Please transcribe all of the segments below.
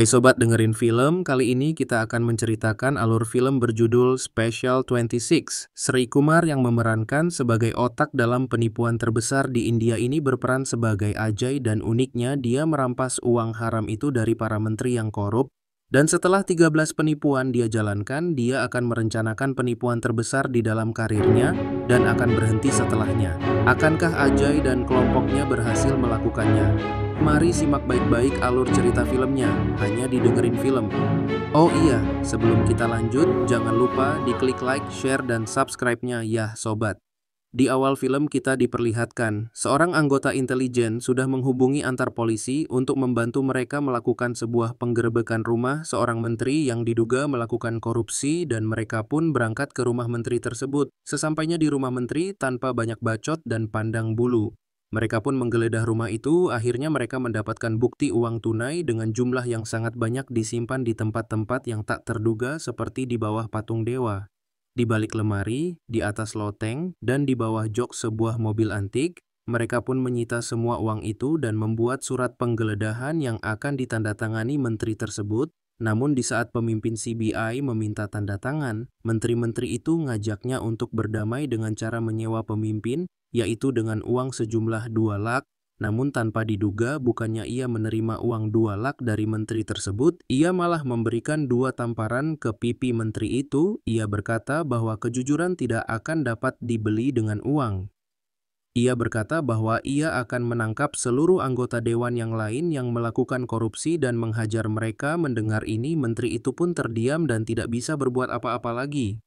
Hai sobat dengerin film, kali ini kita akan menceritakan alur film berjudul Special 26. Sri Kumar yang memerankan sebagai otak dalam penipuan terbesar di India ini berperan sebagai Ajay dan uniknya dia merampas uang haram itu dari para menteri yang korup. Dan setelah 13 penipuan dia jalankan, dia akan merencanakan penipuan terbesar di dalam karirnya dan akan berhenti setelahnya. Akankah Ajay dan kelompoknya berhasil melakukannya? Mari simak baik-baik alur cerita filmnya, hanya didengerin film. Oh iya, sebelum kita lanjut, jangan lupa diklik like, share, dan subscribe-nya ya sobat. Di awal film kita diperlihatkan, seorang anggota intelijen sudah menghubungi antar polisi untuk membantu mereka melakukan sebuah penggerebekan rumah seorang menteri yang diduga melakukan korupsi dan mereka pun berangkat ke rumah menteri tersebut. Sesampainya di rumah menteri tanpa banyak bacot dan pandang bulu. Mereka pun menggeledah rumah itu, akhirnya mereka mendapatkan bukti uang tunai dengan jumlah yang sangat banyak disimpan di tempat-tempat yang tak terduga seperti di bawah patung dewa. Di balik lemari, di atas loteng, dan di bawah jok sebuah mobil antik, mereka pun menyita semua uang itu dan membuat surat penggeledahan yang akan ditandatangani menteri tersebut. Namun di saat pemimpin CBI meminta tanda tangan, menteri-menteri itu ngajaknya untuk berdamai dengan cara menyewa pemimpin, yaitu dengan uang sejumlah 2 lak. Namun tanpa diduga, bukannya ia menerima uang 2 lak dari menteri tersebut, ia malah memberikan 2 tamparan ke pipi menteri itu. Ia berkata bahwa kejujuran tidak akan dapat dibeli dengan uang. Ia berkata bahwa ia akan menangkap seluruh anggota dewan yang lain yang melakukan korupsi dan menghajar mereka. Mendengar ini, menteri itu pun terdiam dan tidak bisa berbuat apa-apa lagi.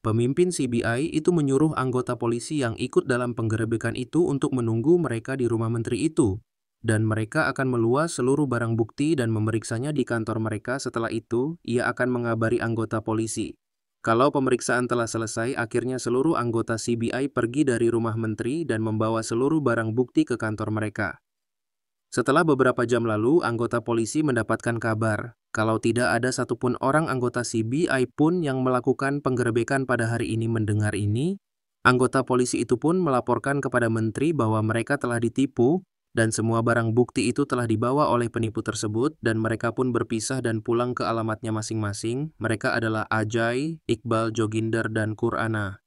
Pemimpin CBI itu menyuruh anggota polisi yang ikut dalam penggerebekan itu untuk menunggu mereka di rumah menteri itu. Dan mereka akan meluas seluruh barang bukti dan memeriksanya di kantor mereka. Setelah itu, ia akan mengabari anggota polisi. Kalau pemeriksaan telah selesai, akhirnya seluruh anggota CBI pergi dari rumah menteri dan membawa seluruh barang bukti ke kantor mereka. Setelah beberapa jam lalu, anggota polisi mendapatkan kabar kalau tidak ada satupun orang anggota CBI pun yang melakukan penggerebekan pada hari ini. Mendengar ini, anggota polisi itu pun melaporkan kepada menteri bahwa mereka telah ditipu dan semua barang bukti itu telah dibawa oleh penipu tersebut dan mereka pun berpisah dan pulang ke alamatnya masing-masing. Mereka adalah Ajay, Iqbal, Joginder, dan Kurana.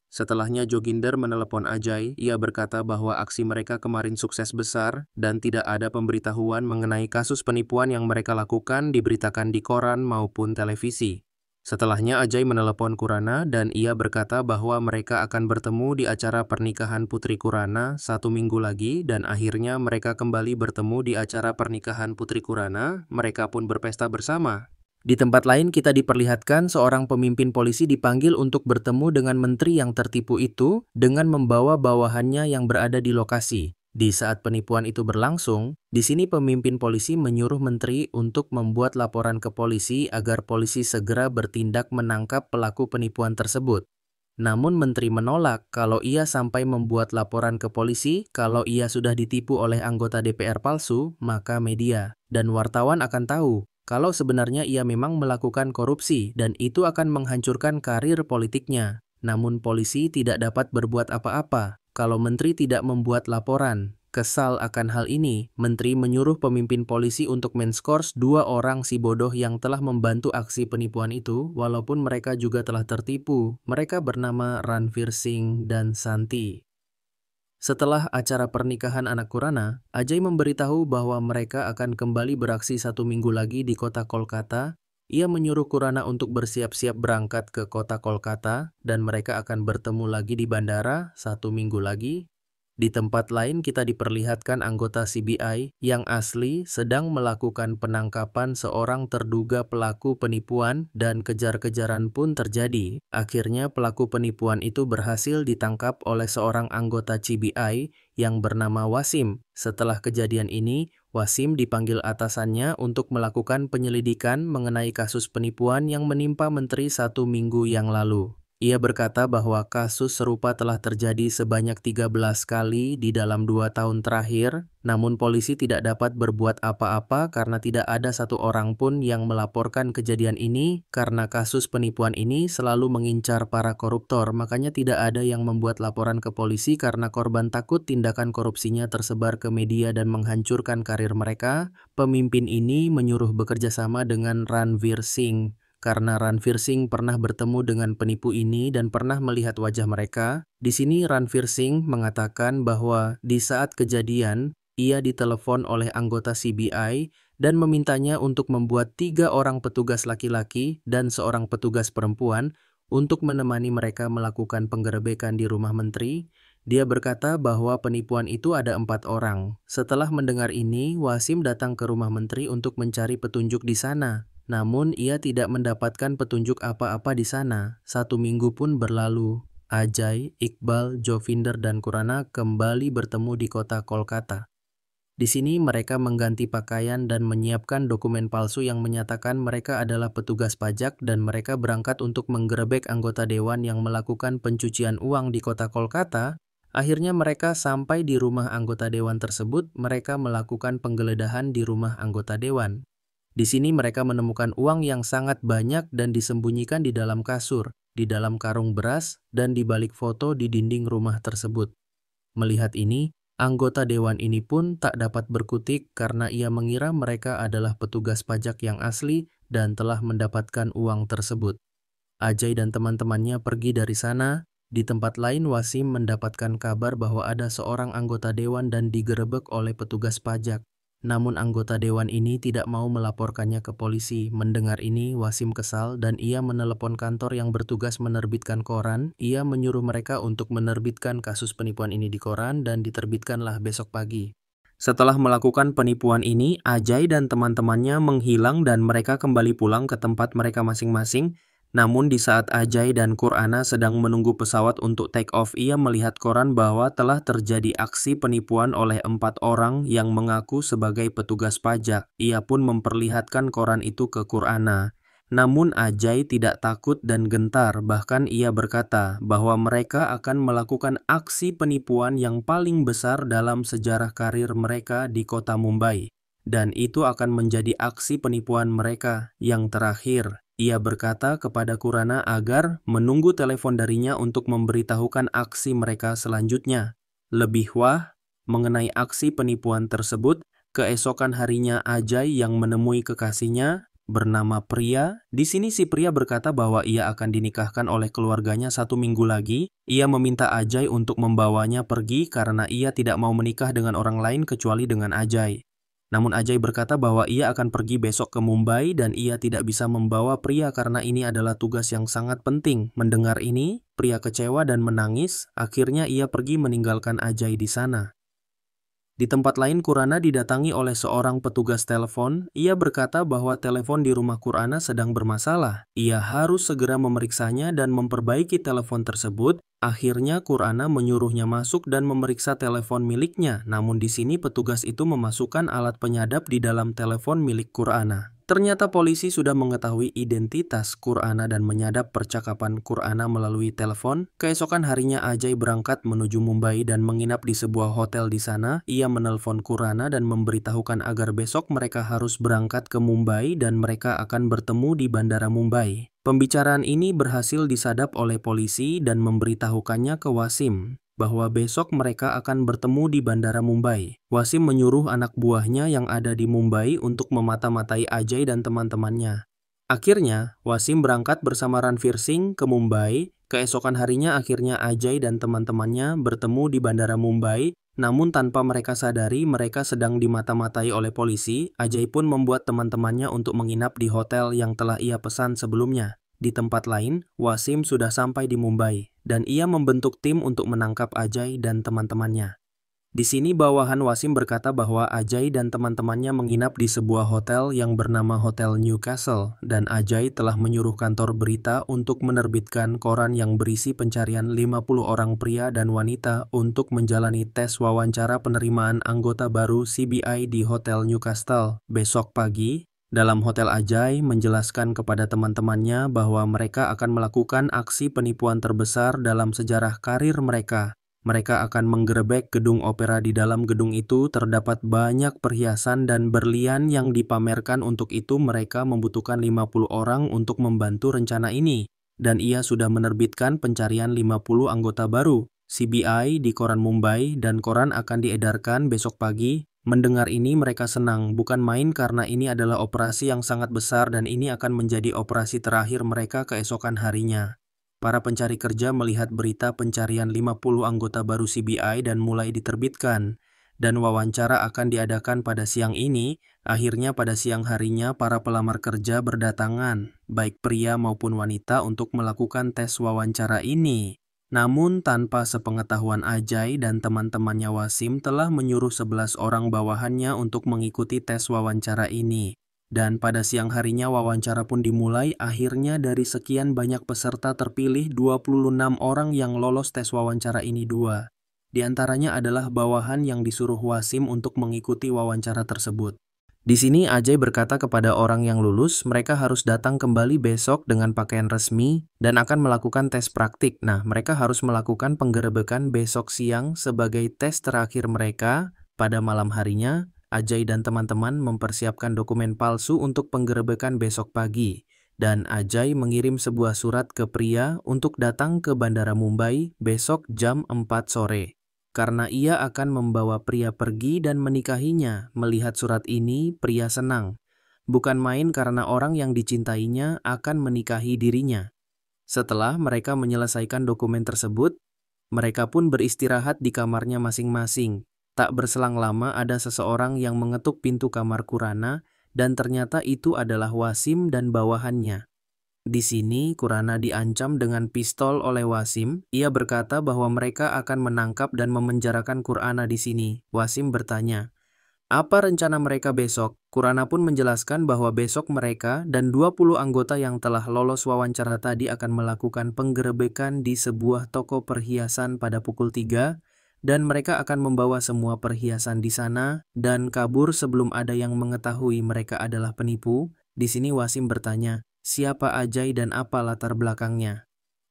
Setelahnya Joginder menelepon Ajay, ia berkata bahwa aksi mereka kemarin sukses besar dan tidak ada pemberitahuan mengenai kasus penipuan yang mereka lakukan diberitakan di koran maupun televisi. Setelahnya Ajay menelepon Kurana dan ia berkata bahwa mereka akan bertemu di acara pernikahan Putri Kurana 1 minggu lagi dan akhirnya mereka kembali bertemu di acara pernikahan Putri Kurana. Mereka pun berpesta bersama. Di tempat lain kita diperlihatkan seorang pemimpin polisi dipanggil untuk bertemu dengan menteri yang tertipu itu dengan membawa bawahannya yang berada di lokasi. Di saat penipuan itu berlangsung, di sini pemimpin polisi menyuruh menteri untuk membuat laporan ke polisi agar polisi segera bertindak menangkap pelaku penipuan tersebut. Namun menteri menolak kalau ia sampai membuat laporan ke polisi kalau ia sudah ditipu oleh anggota DPR palsu, maka media dan wartawan akan tahu kalau sebenarnya ia memang melakukan korupsi dan itu akan menghancurkan karir politiknya. Namun polisi tidak dapat berbuat apa-apa kalau menteri tidak membuat laporan. Kesal akan hal ini, menteri menyuruh pemimpin polisi untuk menskors 2 orang si bodoh yang telah membantu aksi penipuan itu, walaupun mereka juga telah tertipu. Mereka bernama Ranveer Singh dan Santi. Setelah acara pernikahan anak Kurana, Ajay memberitahu bahwa mereka akan kembali beraksi 1 minggu lagi di kota Kolkata. Ia menyuruh Kurana untuk bersiap-siap berangkat ke kota Kolkata dan mereka akan bertemu lagi di bandara 1 minggu lagi. Di tempat lain kita diperlihatkan anggota CBI yang asli sedang melakukan penangkapan seorang terduga pelaku penipuan dan kejar-kejaran pun terjadi. Akhirnya pelaku penipuan itu berhasil ditangkap oleh seorang anggota CBI yang bernama Wasim. Setelah kejadian ini, Wasim dipanggil atasannya untuk melakukan penyelidikan mengenai kasus penipuan yang menimpa menteri 1 minggu yang lalu. Ia berkata bahwa kasus serupa telah terjadi sebanyak 13 kali di dalam 2 tahun terakhir, namun polisi tidak dapat berbuat apa-apa karena tidak ada satu orang pun yang melaporkan kejadian ini karena kasus penipuan ini selalu mengincar para koruptor, makanya tidak ada yang membuat laporan ke polisi karena korban takut tindakan korupsinya tersebar ke media dan menghancurkan karir mereka. Pemimpin ini menyuruh bekerja sama dengan Ranveer Singh. Karena Ranveer Singh pernah bertemu dengan penipu ini dan pernah melihat wajah mereka, di sini Ranveer Singh mengatakan bahwa di saat kejadian, ia ditelepon oleh anggota CBI dan memintanya untuk membuat 3 orang petugas laki-laki dan seorang petugas perempuan untuk menemani mereka melakukan penggerebekan di rumah menteri. Dia berkata bahwa penipuan itu ada 4 orang. Setelah mendengar ini, Wasim datang ke rumah menteri untuk mencari petunjuk di sana. Namun ia tidak mendapatkan petunjuk apa-apa di sana. 1 minggu pun berlalu. Ajay, Iqbal, Jovinder, dan Khurana kembali bertemu di kota Kolkata. Di sini mereka mengganti pakaian dan menyiapkan dokumen palsu yang menyatakan mereka adalah petugas pajak dan mereka berangkat untuk menggerebek anggota dewan yang melakukan pencucian uang di kota Kolkata. Akhirnya mereka sampai di rumah anggota dewan tersebut, mereka melakukan penggeledahan di rumah anggota dewan. Di sini mereka menemukan uang yang sangat banyak dan disembunyikan di dalam kasur, di dalam karung beras, dan di balik foto di dinding rumah tersebut. Melihat ini, anggota dewan ini pun tak dapat berkutik karena ia mengira mereka adalah petugas pajak yang asli dan telah mendapatkan uang tersebut. Ajay dan teman-temannya pergi dari sana. Di tempat lain, Wasim mendapatkan kabar bahwa ada seorang anggota dewan dan digerebek oleh petugas pajak. Namun anggota dewan ini tidak mau melaporkannya ke polisi. Mendengar ini, Wasim kesal dan ia menelepon kantor yang bertugas menerbitkan koran. Ia menyuruh mereka untuk menerbitkan kasus penipuan ini di koran dan diterbitkanlah besok pagi. Setelah melakukan penipuan ini, Ajay dan teman-temannya menghilang dan mereka kembali pulang ke tempat mereka masing-masing. Namun di saat Ajay dan Khurana sedang menunggu pesawat untuk take off, ia melihat koran bahwa telah terjadi aksi penipuan oleh 4 orang yang mengaku sebagai petugas pajak. Ia pun memperlihatkan koran itu ke Khurana. Namun Ajay tidak takut dan gentar, bahkan ia berkata bahwa mereka akan melakukan aksi penipuan yang paling besar dalam sejarah karir mereka di kota Mumbai. Dan itu akan menjadi aksi penipuan mereka yang terakhir. Ia berkata kepada Khurana agar menunggu telepon darinya untuk memberitahukan aksi mereka selanjutnya. Lebih wah, mengenai aksi penipuan tersebut, keesokan harinya Ajay yang menemui kekasihnya bernama Priya. Di sini si Priya berkata bahwa ia akan dinikahkan oleh keluarganya 1 minggu lagi. Ia meminta Ajay untuk membawanya pergi karena ia tidak mau menikah dengan orang lain kecuali dengan Ajay. Namun Ajay berkata bahwa ia akan pergi besok ke Mumbai dan ia tidak bisa membawa Priya karena ini adalah tugas yang sangat penting. Mendengar ini, Priya kecewa dan menangis. Akhirnya ia pergi meninggalkan Ajay di sana. Di tempat lain, Khurana didatangi oleh seorang petugas telepon. Ia berkata bahwa telepon di rumah Khurana sedang bermasalah. Ia harus segera memeriksanya dan memperbaiki telepon tersebut. Akhirnya Khurana menyuruhnya masuk dan memeriksa telepon miliknya. Namun di sini petugas itu memasukkan alat penyadap di dalam telepon milik Khurana. Ternyata polisi sudah mengetahui identitas Khurana dan menyadap percakapan Khurana melalui telepon. Keesokan harinya Ajay berangkat menuju Mumbai dan menginap di sebuah hotel di sana. Ia menelpon Khurana dan memberitahukan agar besok mereka harus berangkat ke Mumbai dan mereka akan bertemu di Bandara Mumbai. Pembicaraan ini berhasil disadap oleh polisi dan memberitahukannya ke Wasim bahwa besok mereka akan bertemu di Bandara Mumbai. Wasim menyuruh anak buahnya yang ada di Mumbai untuk memata-matai Ajay dan teman-temannya. Akhirnya, Wasim berangkat bersama Ranveer Singh ke Mumbai. Keesokan harinya akhirnya Ajay dan teman-temannya bertemu di Bandara Mumbai. Namun tanpa mereka sadari mereka sedang dimata-matai oleh polisi. Ajay pun membuat teman-temannya untuk menginap di hotel yang telah ia pesan sebelumnya. Di tempat lain, Wasim sudah sampai di Mumbai, dan ia membentuk tim untuk menangkap Ajay dan teman-temannya. Di sini bawahan Wasim berkata bahwa Ajay dan teman-temannya menginap di sebuah hotel yang bernama Hotel Newcastle, dan Ajay telah menyuruh kantor berita untuk menerbitkan koran yang berisi pencarian 50 orang pria dan wanita untuk menjalani tes wawancara penerimaan anggota baru CBI di Hotel Newcastle. Besok pagi, Dalam hotel, Ajay menjelaskan kepada teman-temannya bahwa mereka akan melakukan aksi penipuan terbesar dalam sejarah karir mereka. Mereka akan menggerebek gedung opera. Di dalam gedung itu terdapat banyak perhiasan dan berlian yang dipamerkan. Untuk itu mereka membutuhkan 50 orang untuk membantu rencana ini. Dan ia sudah menerbitkan pencarian 50 anggota baru CBI di koran Mumbai, dan koran akan diedarkan besok pagi. Mendengar ini mereka senang, bukan main, karena ini adalah operasi yang sangat besar dan ini akan menjadi operasi terakhir mereka keesokan harinya. Para pencari kerja melihat berita pencarian 50 anggota baru CBI dan mulai diterbitkan. Dan wawancara akan diadakan pada siang ini. Akhirnya pada siang harinya para pelamar kerja berdatangan, baik pria maupun wanita, untuk melakukan tes wawancara ini. Namun tanpa sepengetahuan Ajay dan teman-temannya, Wasim telah menyuruh 11 orang bawahannya untuk mengikuti tes wawancara ini. Dan pada siang harinya wawancara pun dimulai. Akhirnya dari sekian banyak peserta terpilih 26 orang yang lolos tes wawancara ini. 2 di antaranya adalah bawahan yang disuruh Wasim untuk mengikuti wawancara tersebut. Di sini Ajay berkata kepada orang yang lulus, mereka harus datang kembali besok dengan pakaian resmi dan akan melakukan tes praktik. Nah, mereka harus melakukan penggerebekan besok siang sebagai tes terakhir mereka. Pada malam harinya, Ajay dan teman-teman mempersiapkan dokumen palsu untuk penggerebekan besok pagi. Dan Ajay mengirim sebuah surat ke pria untuk datang ke Bandara Mumbai besok jam 4 sore. Karena ia akan membawa pria pergi dan menikahinya. Melihat surat ini, pria senang. Bukan main, karena orang yang dicintainya akan menikahi dirinya. Setelah mereka menyelesaikan dokumen tersebut, mereka pun beristirahat di kamarnya masing-masing. Tak berselang lama ada seseorang yang mengetuk pintu kamar Khurana, dan ternyata itu adalah Wasim dan bawahannya. Di sini Khurana diancam dengan pistol oleh Wasim. Ia berkata bahwa mereka akan menangkap dan memenjarakan Khurana di sini. Wasim bertanya, apa rencana mereka besok? Khurana pun menjelaskan bahwa besok mereka dan 20 anggota yang telah lolos wawancara tadi akan melakukan penggerebekan di sebuah toko perhiasan pada pukul 3, dan mereka akan membawa semua perhiasan di sana dan kabur sebelum ada yang mengetahui mereka adalah penipu. Di sini Wasim bertanya, siapa Ajay dan apa latar belakangnya?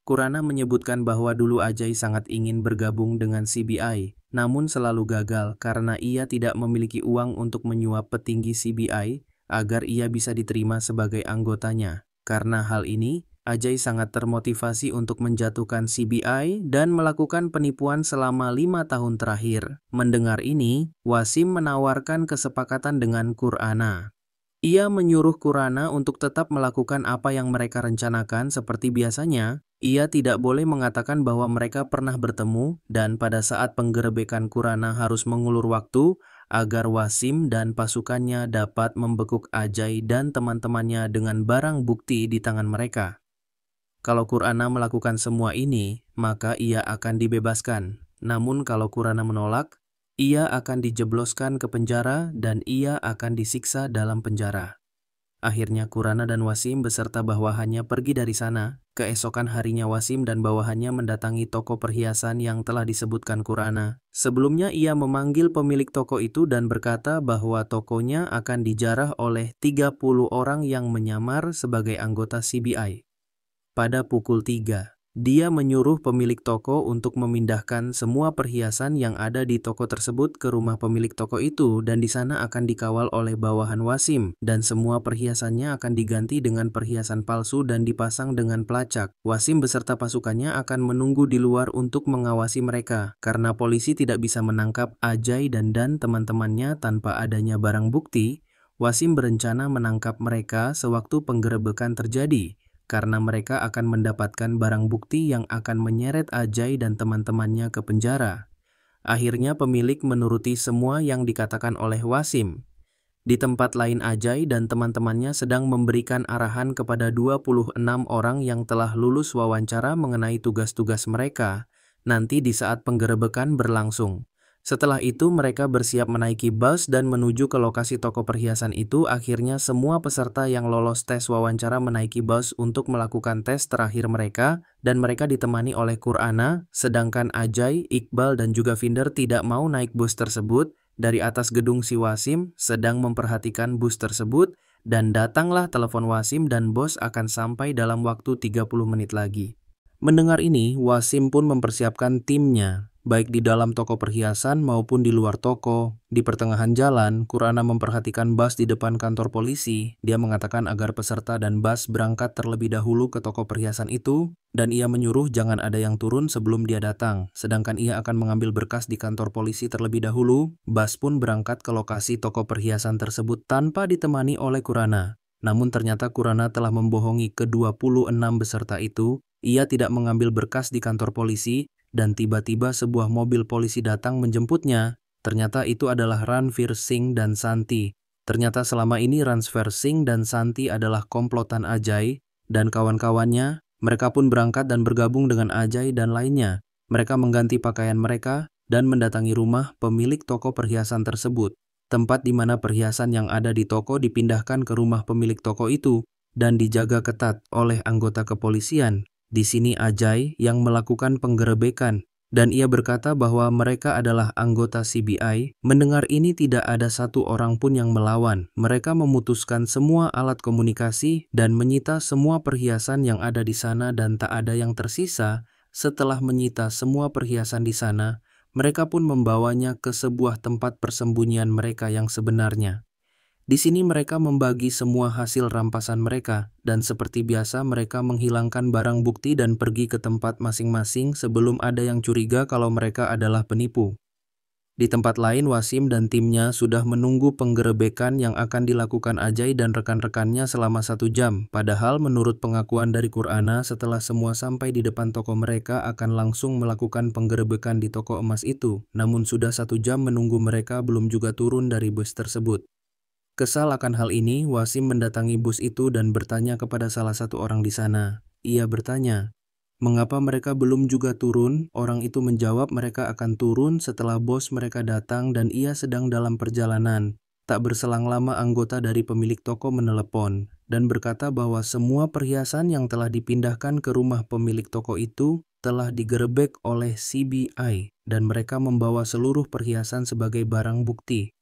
Khurana menyebutkan bahwa dulu Ajay sangat ingin bergabung dengan CBI, namun selalu gagal karena ia tidak memiliki uang untuk menyuap petinggi CBI agar ia bisa diterima sebagai anggotanya. Karena hal ini, Ajay sangat termotivasi untuk menjatuhkan CBI dan melakukan penipuan selama 5 tahun terakhir. Mendengar ini, Wasim menawarkan kesepakatan dengan Khurana. Ia menyuruh Khurana untuk tetap melakukan apa yang mereka rencanakan seperti biasanya. Ia tidak boleh mengatakan bahwa mereka pernah bertemu, dan pada saat penggerebekan Khurana harus mengulur waktu agar Wasim dan pasukannya dapat membekuk Ajay dan teman-temannya dengan barang bukti di tangan mereka. Kalau Khurana melakukan semua ini, maka ia akan dibebaskan. Namun kalau Khurana menolak, ia akan dijebloskan ke penjara dan ia akan disiksa dalam penjara. Akhirnya Khurana dan Wasim beserta bawahannya pergi dari sana. Keesokan harinya Wasim dan bawahannya mendatangi toko perhiasan yang telah disebutkan Khurana. Sebelumnya ia memanggil pemilik toko itu dan berkata bahwa tokonya akan dijarah oleh 30 orang yang menyamar sebagai anggota CBI. Pada pukul 3. Dia menyuruh pemilik toko untuk memindahkan semua perhiasan yang ada di toko tersebut ke rumah pemilik toko itu, dan di sana akan dikawal oleh bawahan Wasim, dan semua perhiasannya akan diganti dengan perhiasan palsu dan dipasang dengan pelacak. Wasim beserta pasukannya akan menunggu di luar untuk mengawasi mereka, karena polisi tidak bisa menangkap Ajay dan teman-temannya tanpa adanya barang bukti. Wasim berencana menangkap mereka sewaktu penggerebekan terjadi, karena mereka akan mendapatkan barang bukti yang akan menyeret Ajay dan teman-temannya ke penjara. Akhirnya pemilik menuruti semua yang dikatakan oleh Wasim. Di tempat lain Ajay dan teman-temannya sedang memberikan arahan kepada 26 orang yang telah lulus wawancara mengenai tugas-tugas mereka nanti di saat penggerebekan berlangsung. Setelah itu mereka bersiap menaiki bus dan menuju ke lokasi toko perhiasan itu. Akhirnya semua peserta yang lolos tes wawancara menaiki bus untuk melakukan tes terakhir mereka, dan mereka ditemani oleh Khurana, sedangkan Ajay, Iqbal dan juga Finder tidak mau naik bus tersebut. Dari atas gedung si Wasim sedang memperhatikan bus tersebut, Dan datanglah telepon Wasim dan bos akan sampai dalam waktu 30 menit lagi. Mendengar ini, Wasim pun mempersiapkan timnya, baik di dalam toko perhiasan maupun di luar toko. Di pertengahan jalan, Kurana memperhatikan Bas di depan kantor polisi. Dia mengatakan agar peserta dan Bas berangkat terlebih dahulu ke toko perhiasan itu, dan ia menyuruh jangan ada yang turun sebelum dia datang. Sedangkan ia akan mengambil berkas di kantor polisi terlebih dahulu. Bas pun berangkat ke lokasi toko perhiasan tersebut tanpa ditemani oleh Kurana. Namun ternyata Kurana telah membohongi ke-26 peserta itu. Ia tidak mengambil berkas di kantor polisi, dan tiba-tiba sebuah mobil polisi datang menjemputnya. Ternyata itu adalah Ranveer Singh dan Santi. Ternyata selama ini Ranveer Singh dan Santi adalah komplotan Ajay dan kawan-kawannya. Mereka pun berangkat dan bergabung dengan Ajay dan lainnya. Mereka mengganti pakaian mereka dan mendatangi rumah pemilik toko perhiasan tersebut. Tempat di mana perhiasan yang ada di toko dipindahkan ke rumah pemilik toko itu dan dijaga ketat oleh anggota kepolisian. Di sini Ajay yang melakukan penggerebekan, dan ia berkata bahwa mereka adalah anggota CBI. Mendengar ini tidak ada satu orang pun yang melawan. Mereka memutuskan semua alat komunikasi dan menyita semua perhiasan yang ada di sana dan tak ada yang tersisa. Setelah menyita semua perhiasan di sana, mereka pun membawanya ke sebuah tempat persembunyian mereka yang sebenarnya. Di sini mereka membagi semua hasil rampasan mereka, dan seperti biasa mereka menghilangkan barang bukti dan pergi ke tempat masing-masing sebelum ada yang curiga kalau mereka adalah penipu. Di tempat lain, Wasim dan timnya sudah menunggu penggerebekan yang akan dilakukan Ajay dan rekan-rekannya selama 1 jam. Padahal menurut pengakuan dari Kurana, setelah semua sampai di depan toko mereka akan langsung melakukan penggerebekan di toko emas itu. Namun sudah 1 jam menunggu mereka belum juga turun dari bus tersebut. Kesal akan hal ini, Wasim mendatangi bus itu dan bertanya kepada salah satu orang di sana. Ia bertanya, mengapa mereka belum juga turun? Orang itu menjawab mereka akan turun setelah bos mereka datang dan ia sedang dalam perjalanan. Tak berselang lama anggota dari pemilik toko menelepon dan berkata bahwa semua perhiasan yang telah dipindahkan ke rumah pemilik toko itu telah digerebek oleh CBI dan mereka membawa seluruh perhiasan sebagai barang bukti.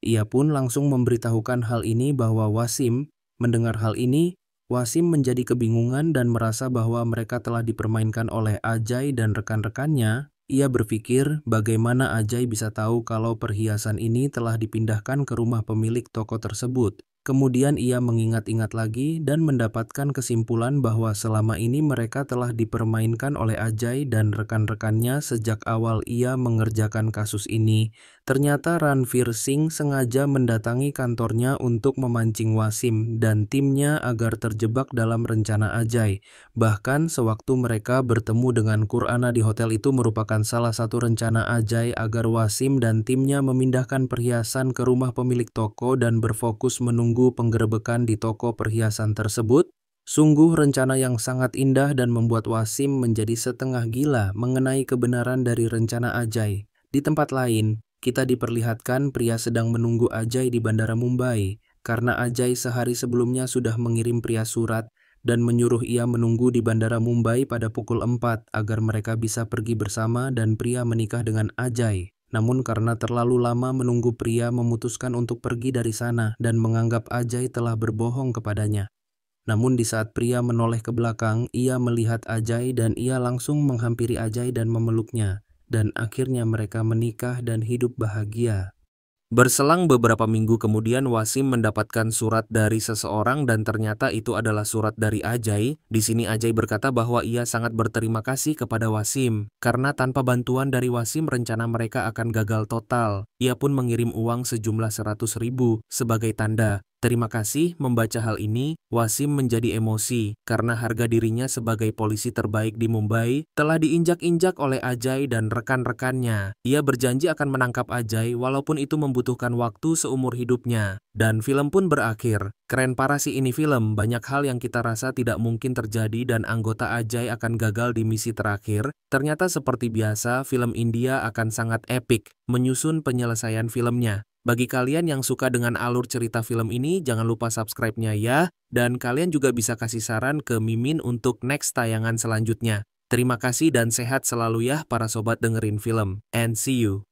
Ia pun langsung memberitahukan hal ini bahwa Wasim. Mendengar hal ini, Wasim menjadi kebingungan dan merasa bahwa mereka telah dipermainkan oleh Ajay dan rekan-rekannya. Ia berpikir bagaimana Ajay bisa tahu kalau perhiasan ini telah dipindahkan ke rumah pemilik toko tersebut. Kemudian ia mengingat-ingat lagi dan mendapatkan kesimpulan bahwa selama ini mereka telah dipermainkan oleh Ajay dan rekan-rekannya sejak awal ia mengerjakan kasus ini. Ternyata Ranveer Singh sengaja mendatangi kantornya untuk memancing Wasim dan timnya agar terjebak dalam rencana Ajay. Bahkan sewaktu mereka bertemu dengan Kurana di hotel itu merupakan salah satu rencana Ajay agar Wasim dan timnya memindahkan perhiasan ke rumah pemilik toko dan berfokus menunggu penggerebekan di toko perhiasan tersebut. Sungguh rencana yang sangat indah dan membuat Wasim menjadi setengah gila mengenai kebenaran dari rencana Ajay. Di tempat lain, kita diperlihatkan pria sedang menunggu Ajay di Bandara Mumbai, karena Ajay sehari sebelumnya sudah mengirim pria surat dan menyuruh ia menunggu di Bandara Mumbai pada pukul 4 agar mereka bisa pergi bersama dan pria menikah dengan Ajay. Namun karena terlalu lama menunggu, pria memutuskan untuk pergi dari sana dan menganggap Ajay telah berbohong kepadanya. Namun di saat pria menoleh ke belakang, ia melihat Ajay dan ia langsung menghampiri Ajay dan memeluknya. Dan akhirnya mereka menikah dan hidup bahagia. Berselang beberapa minggu kemudian, Wasim mendapatkan surat dari seseorang dan ternyata itu adalah surat dari Ajay. Di sini Ajay berkata bahwa ia sangat berterima kasih kepada Wasim karena tanpa bantuan dari Wasim rencana mereka akan gagal total. Ia pun mengirim uang sejumlah 100.000 sebagai tanda terima kasih. Membaca hal ini, Wasim menjadi emosi karena harga dirinya sebagai polisi terbaik di Mumbai telah diinjak-injak oleh Ajay dan rekan-rekannya. Ia berjanji akan menangkap Ajay walaupun itu membutuhkan waktu seumur hidupnya. Dan film pun berakhir. Keren parah sih ini film, banyak hal yang kita rasa tidak mungkin terjadi dan anggota Ajay akan gagal di misi terakhir. Ternyata seperti biasa, film India akan sangat epik menyusun penyelesaian filmnya. Bagi kalian yang suka dengan alur cerita film ini, jangan lupa subscribe-nya ya. Dan kalian juga bisa kasih saran ke Mimin untuk next tayangan selanjutnya. Terima kasih dan sehat selalu ya para sobat dengerin film. And see you.